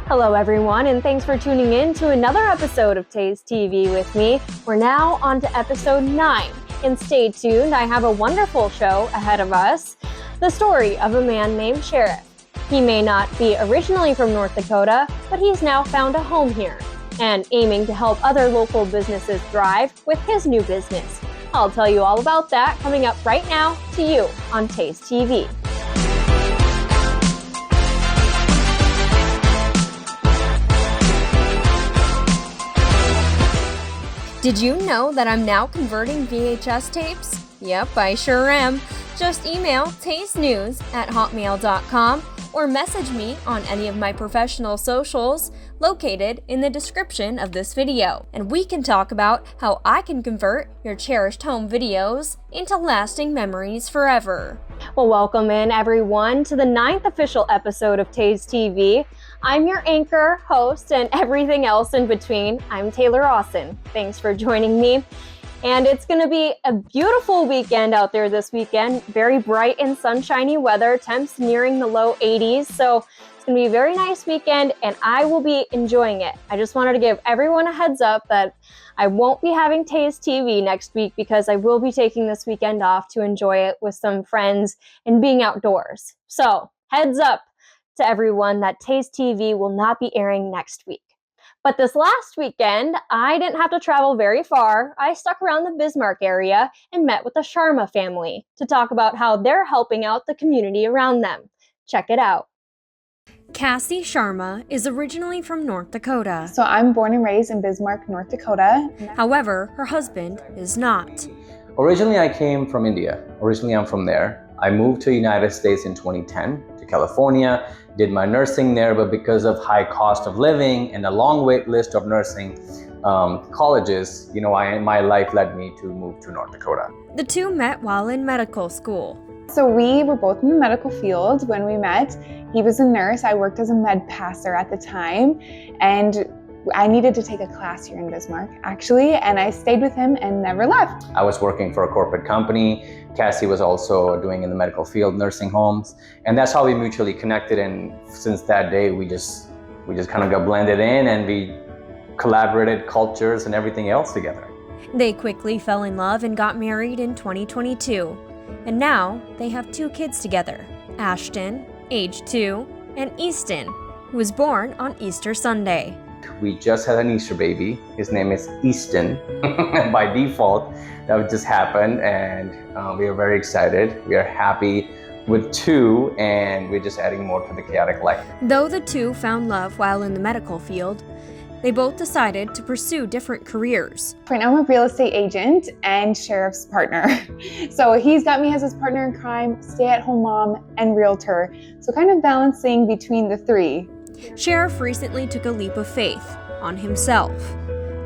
Hello everyone, and thanks for tuning in to another episode of Taste TV with me. We're now on to episode 9, and stay tuned, I have a wonderful show ahead of us. The story of a man named Sheriff. He may not be originally from North Dakota, but he's now found a home here, and aiming to help other local businesses thrive with his new business. I'll tell you all about that coming up right now to you on Taste TV. Did you know that I'm now converting VHS tapes? Yep, I sure am. Just email tastenews@hotmail.com or message me on any of my professional socials located in the description of this video, and we can talk about how I can convert your cherished home videos into lasting memories forever. Well, welcome in everyone to the 9th official episode of Taste TV. I'm your anchor, host, and everything else in between. I'm Taylor Austin. Thanks for joining me. And it's going to be a beautiful weekend out there this weekend. Very bright and sunshiny weather, temps nearing the low 80s. So it's going to be a very nice weekend, and I will be enjoying it. I just wanted to give everyone a heads up that I won't be having Taste TV next week because I will be taking this weekend off to enjoy it with some friends and being outdoors. So heads up to everyone that Taste TV will not be airing next week. But this last weekend, I didn't have to travel very far. I stuck around the Bismarck area and met with the Sharma family to talk about how they're helping out the community around them. Check it out. Cassie Sharma is originally from North Dakota. So I'm born and raised in Bismarck, North Dakota. However, her husband is not. Originally, I came from India. Originally, I'm from there. I moved to the United States in 2010 to California, did my nursing there, but because of high cost of living and a long wait list of nursing colleges, my life led me to move to North Dakota. The two met while in medical school. So we were both in the medical field when we met. He was a nurse. I worked as a med passer at the time, and I needed to take a class here in Bismarck, actually, and I stayed with him and never left. I was working for a corporate company. Cassie was also doing in the medical field, nursing homes, and that's how we mutually connected. And since that day, we just kind of got blended in, and we collaborated cultures and everything else together. They quickly fell in love and got married in 2022, and now they have 2 kids together: Ashton, age 2, and Easton, who was born on Easter Sunday. We just had an Easter baby. His name is Easton. By default, that just happened, and we are very excited. We are happy with 2, and we're just adding more to the chaotic life. Though the 2 found love while in the medical field, they both decided to pursue different careers. Right now I'm a real estate agent and sheriff's partner. So he's got me as his partner in crime, stay-at-home mom, and realtor. So kind of balancing between the 3. Sheriff recently took a leap of faith on himself.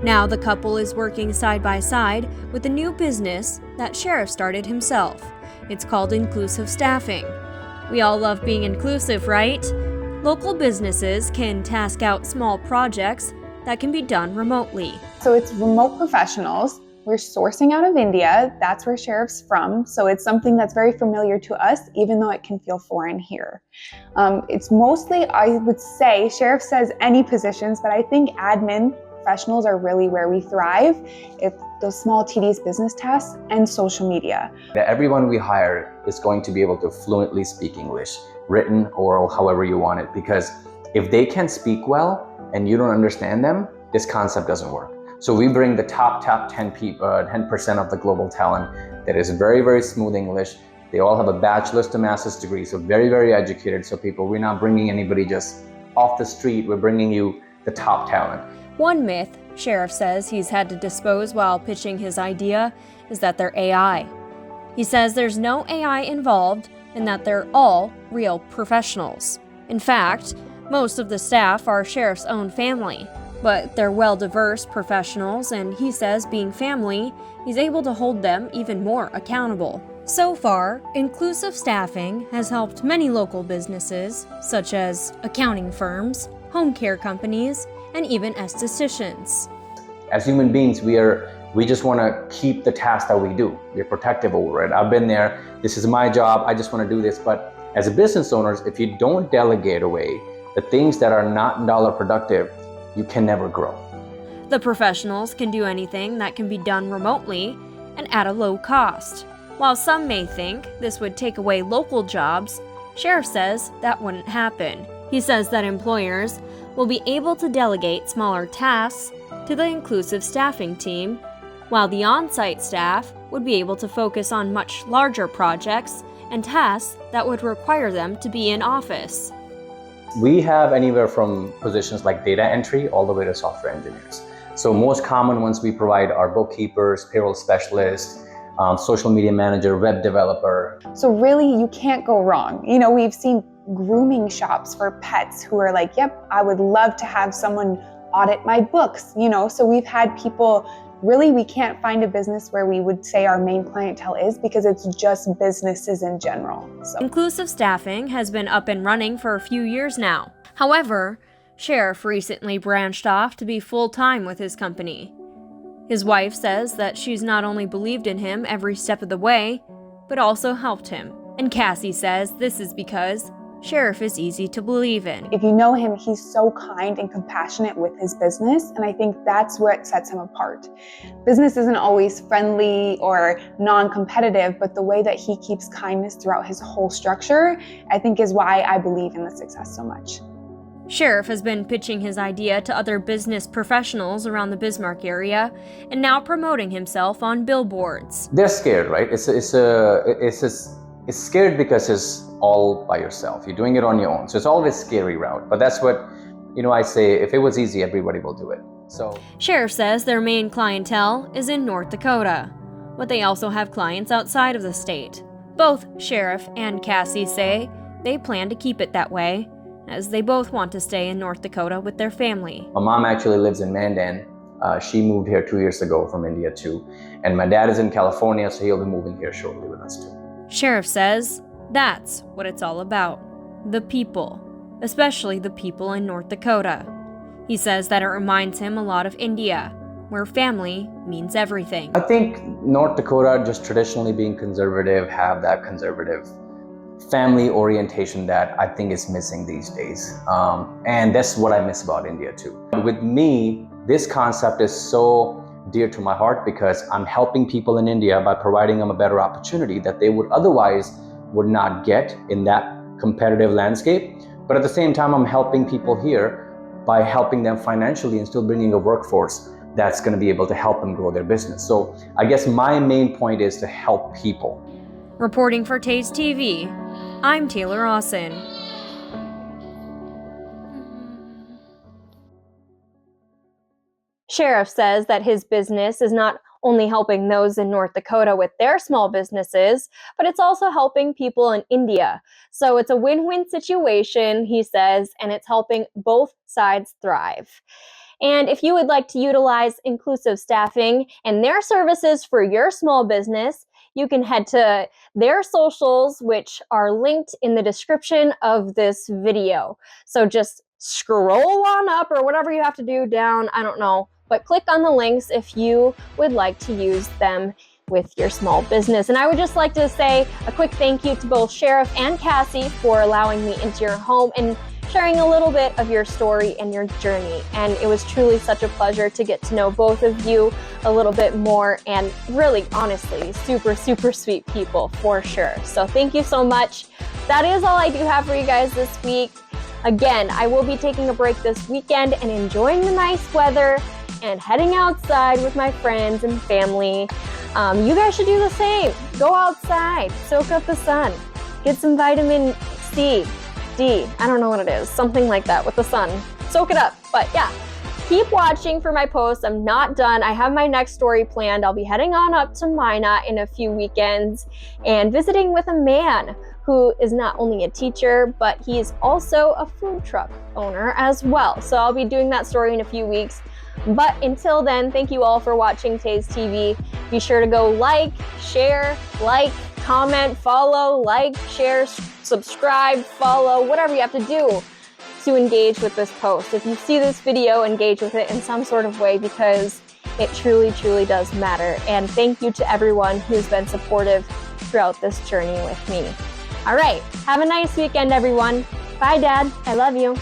Now the couple is working side by side with a new business that Sheriff started himself. It's called Inclusive Staffing. We all love being inclusive, right? Local businesses can task out small projects that can be done remotely. So it's remote professionals. We're sourcing out of India. That's where Sheriff's from. So it's something that's very familiar to us, even though it can feel foreign here. It's mostly, I would say, Sheriff says any positions, but I think admin professionals are really where we thrive. If those small tedious business tasks and social media. Everyone we hire is going to be able to fluently speak English, written, oral, however you want it, because if they can speak well and you don't understand them, this concept doesn't work. So we bring the top 10% of the global talent that is very, very smooth English. They all have a bachelor's to master's degree, so very, very educated. So we're not bringing anybody just off the street. We're bringing you the top talent. One myth Sheriff says he's had to dispose while pitching his idea is that they're AI. He says there's no AI involved and that they're all real professionals. In fact, most of the staff are Sheriff's own family. But they're well-diverse professionals, and he says being family, he's able to hold them even more accountable. So far, Inclusive Staffing has helped many local businesses, such as accounting firms, home care companies, and even estheticians. As human beings, we just want to keep the task that we do. We're protective over it. I've been there. This is my job. I just want to do this. But as a business owners, if you don't delegate away the things that are not dollar productive, you can never grow. The professionals can do anything that can be done remotely and at a low cost. While some may think this would take away local jobs, Sheriff says that wouldn't happen. He says that employers will be able to delegate smaller tasks to the inclusive staffing team, while the on-site staff would be able to focus on much larger projects and tasks that would require them to be in office. We have anywhere from positions like data entry all the way to software engineers. So most common ones we provide are bookkeepers, payroll specialists, social media manager, web developer. So really, you can't go wrong. You know, we've seen grooming shops for pets who are like, yep, I would love to have someone audit my books, you know. So we've had people, really, we can't find a business where we would say our main clientele is, because it's just businesses in general. So. Inclusive staffing has been up and running for a few years now. However, Sheriff recently branched off to be full-time with his company. His wife says that she's not only believed in him every step of the way, but also helped him. And Cassie says this is because Sheriff is easy to believe in. If you know him, he's so kind and compassionate with his business, and I think that's what sets him apart. Business isn't always friendly or non-competitive, but the way that he keeps kindness throughout his whole structure, I think is why I believe in the success so much. Sheriff has been pitching his idea to other business professionals around the Bismarck area and now promoting himself on billboards. They're scared, right? It's scared because it's all by yourself. You're doing it on your own. So it's always a scary route. But that's what, I say, if it was easy, everybody will do it. So Sheriff says their main clientele is in North Dakota, but they also have clients outside of the state. Both Sheriff and Cassie say they plan to keep it that way, as they both want to stay in North Dakota with their family. My mom actually lives in Mandan. She moved here 2 years ago from India too. And my dad is in California, so he'll be moving here shortly with us too. Sheriff says that's what it's all about. The people, especially the people in North Dakota. He says that it reminds him a lot of India, where family means everything. I think North Dakota, just traditionally being conservative, have that conservative family orientation that I think is missing these days. And that's what I miss about India too. With me, this concept is so dear to my heart because I'm helping people in India by providing them a better opportunity that they would not get in that competitive landscape. But at the same time, I'm helping people here by helping them financially and still bringing a workforce that's going to be able to help them grow their business. So I guess my main point is to help people. Reporting for Taze TV, I'm Taylor Austin. Sheriff says that his business is not only helping those in North Dakota with their small businesses, but it's also helping people in India. So it's a win-win situation, he says, and it's helping both sides thrive. And if you would like to utilize inclusive staffing and their services for your small business, you can head to their socials, which are linked in the description of this video. So just scroll on up or whatever you have to do down, I don't know, but click on the links if you would like to use them with your small business. And I would just like to say a quick thank you to both Sheriff and Cassie for allowing me into your home and sharing a little bit of your story and your journey. And it was truly such a pleasure to get to know both of you a little bit more, and really, honestly, super, super sweet people for sure. So thank you so much. That is all I do have for you guys this week. Again, I will be taking a break this weekend and enjoying the nice weather and heading outside with my friends and family. You guys should do the same. Go outside, soak up the sun, get some vitamin C, D, I don't know what it is, something like that with the sun. Soak it up. But yeah, keep watching for my posts. I'm not done. I have my next story planned. I'll be heading on up to Minot in a few weekends and visiting with a man who is not only a teacher, but he's also a food truck owner as well. So I'll be doing that story in a few weeks. But until then, thank you all for watching Taze TV. Be sure to go share, comment, follow, share, subscribe, follow, whatever you have to do to engage with this post. If you see this video, engage with it in some sort of way because it truly, truly does matter. And thank you to everyone who's been supportive throughout this journey with me. All right, have a nice weekend, everyone. Bye, Dad. I love you.